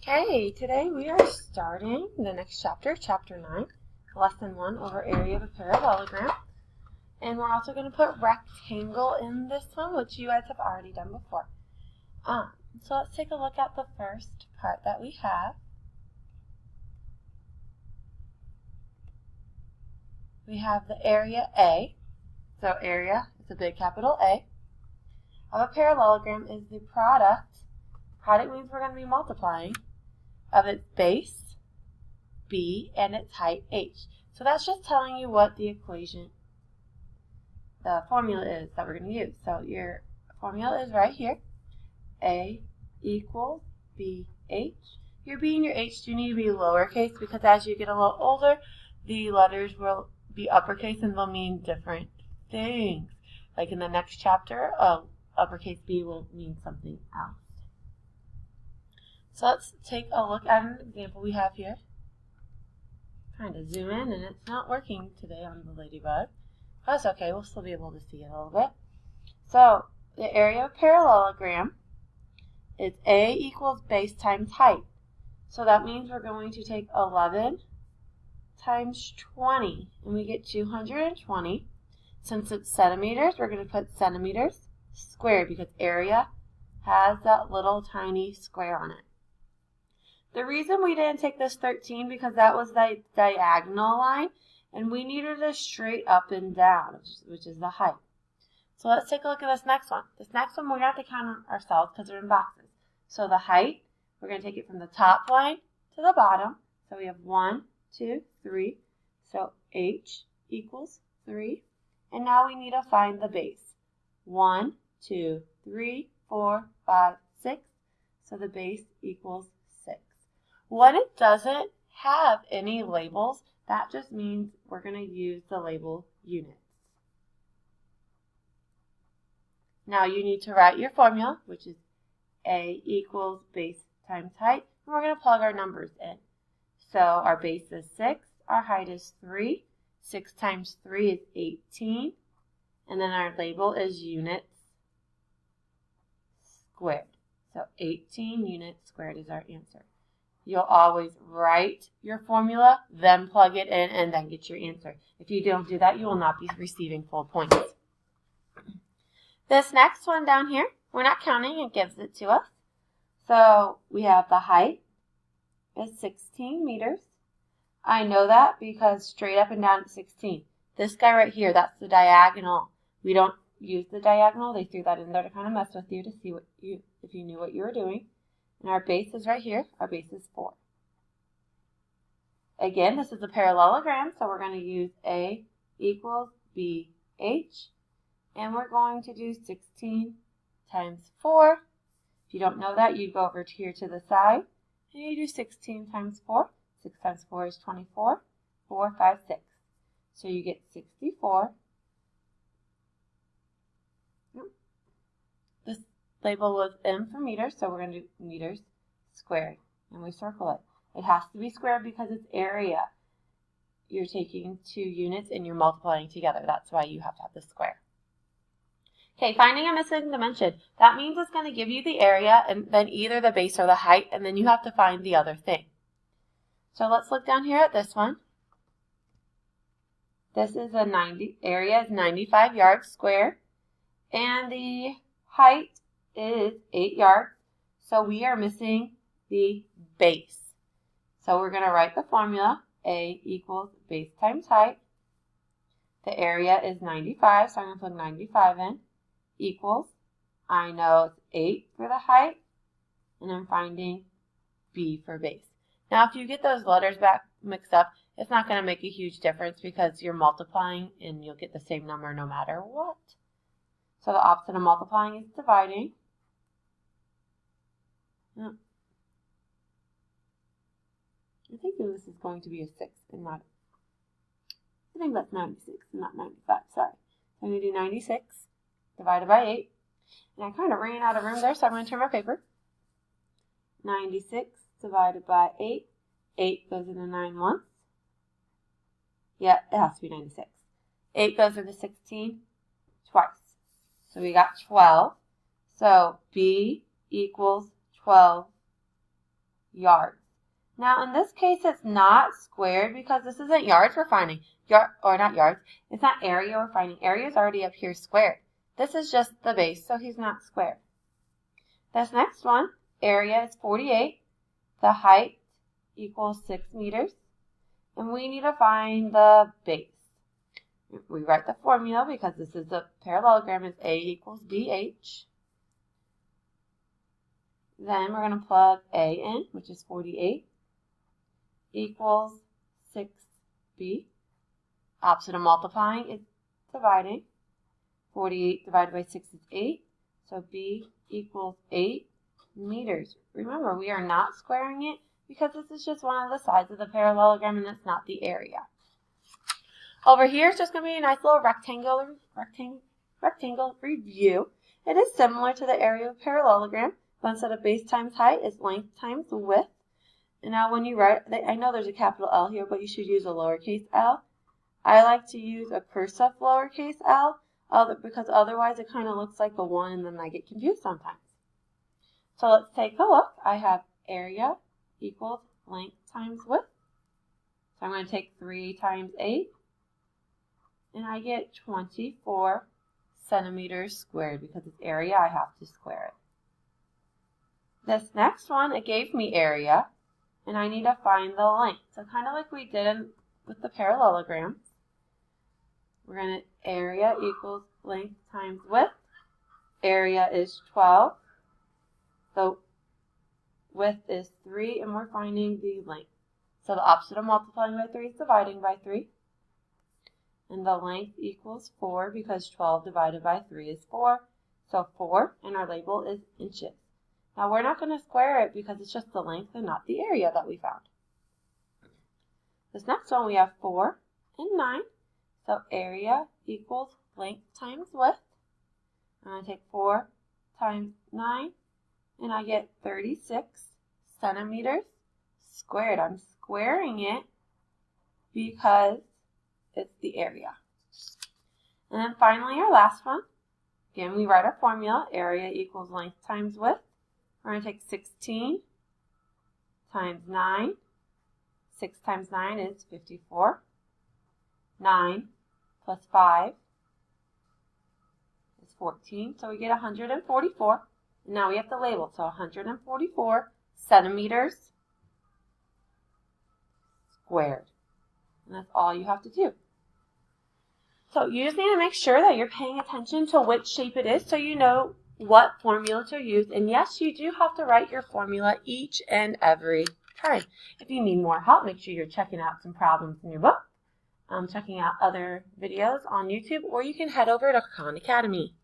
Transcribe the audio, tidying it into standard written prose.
Okay, today we are starting the next chapter, chapter 9, lesson 1 over area of a parallelogram. And we're also going to put rectangle in this one, which you guys have already done before. So let's take a look at the first part that we have. We have the area A. So area is a big capital A. Of a parallelogram is the product. Product means we're going to be multiplying of its base, B, and its height, H. So that's just telling you what the equation, the formula is that we're going to use. So your formula is right here. A equals BH. Your B and your H do need to be lowercase because as you get a little older, the letters will be uppercase and they'll mean different things. Like in the next chapter, uppercase B will mean something else. So let's take a look at an example we have here. Trying to zoom in and it's not working today on the ladybug. That's okay, we'll still be able to see it a little bit. So the area of parallelogram is A equals base times height. So that means we're going to take 11 times 20 and we get 220. Since it's centimeters, we're going to put centimeters squared because area has that little tiny square on it. The reason we didn't take this 13 because that was the diagonal line and we needed a straight up and down, which is the height. So let's take a look at this next one. This next one we're going to have to count ourselves because they're in boxes. So the height, we're going to take it from the top line to the bottom. So we have 1, 2, 3. So H equals 3. And now we need to find the base. 1, 2, 3, 4, 5, 6. So the base equals 6. When it doesn't have any labels, that just means we're going to use the label units. Now you need to write your formula, which is A equals base times height, and we're going to plug our numbers in. So our base is 6, our height is 3, 6 times 3 is 18, and then our label is units squared. So 18 units squared is our answer. You'll always write your formula, then plug it in, and then get your answer. If you don't do that, you will not be receiving full points. This next one down here, we're not counting, it gives it to us. So we have the height is 16 meters. I know that because straight up and down is 16. This guy right here, that's the diagonal. We don't use the diagonal. They threw that in there to kind of mess with you to see if you knew what you were doing. And our base is right here. Our base is 4. Again, this is a parallelogram, so we're going to use A equals BH. And we're going to do 16 times 4. If you don't know that, you go over here to the side. And you do 16 times 4. 6 times 4 is 24. 4, 5, 6. So you get 64. This label was M for meters, so we're going to do meters squared. And we circle it. It has to be squared because it's area. You're taking 2 units and you're multiplying together. That's why you have to have the square. Okay, finding a missing dimension. That means it's going to give you the area and then either the base or the height, and then you have to find the other thing. So let's look down here at this one. This is area is 95 yards square, and the height is 8 yards. So we are missing the base. So we're going to write the formula. A equals base times height. The area is 95, so I'm going to put 95 in. Equals, I know it's 8 for the height, and I'm finding B for base. Now if you get those letters mixed up, it's not going to make a huge difference because you're multiplying and you'll get the same number no matter what. So the opposite of multiplying is dividing. I think this is going to be a 6 and not, I think that's 96 and not 95, sorry. So I'm going to do 96 divided by 8. And I kind of ran out of room there, so I'm going to turn my paper. 96 divided by 8. 8 goes into 9 once. Yeah, it has to be 96. 8 goes into 16 twice. So we got 12. So B equals 12 yards. Now in this case it's not squared because this isn't yards we're finding. Not yards. It's not area we're finding. Area is already up here squared. This is just the base, so he's not squared. This next one, area is 48. The height equals 6 meters. And we need to find the base. We write the formula because this is a parallelogram, is A equals BH. Then we're going to plug A in, which is 48, equals 6B. Opposite of multiplying is dividing. 48 divided by 6 is 8, so B equals 8 meters. Remember, we are not squaring it because this is just one of the sides of the parallelogram and it's not the area. Over here is just going to be a nice little rectangle review. It is similar to the area of parallelogram, but instead of base times height, it's length times width. And now when you write, I know there's a capital L here, but you should use a lowercase l. I like to use a cursive lowercase l because otherwise it kind of looks like a 1 and then I get confused sometimes. So let's take a look. I have area equals length times width. So I'm going to take 3 times 8 and I get 24 centimeters squared because it's area, I have to square it. This next one, it gave me area and I need to find the length. So kind of like we did with the parallelogram. We're going to area equals length times width. Area is 12. So width is 3 and we're finding the length. So the opposite of multiplying by 3 is dividing by 3. And the length equals 4 because 12 divided by 3 is 4. So 4 and our label is inches. Now we're not going to square it because it's just the length and not the area that we found. This next one we have 4 and 9. So area equals length times width. I'm going to take 4 times 9 and I get 36 centimeters squared. I'm squaring it because it's the area. And then finally our last one. Again, we write our formula. Area equals length times width. We're going to take 16 times 9. 6 times 9 is 54. 9 plus 5 is 14. So we get 144. And now we have to label. So 144 centimeters squared. And that's all you have to do. So you just need to make sure that you're paying attention to which shape it is so you know what formula to use. And yes, you do have to write your formula each and every time. If you need more help, make sure you're checking out some problems in your book, checking out other videos on YouTube, or you can head over to Khan Academy.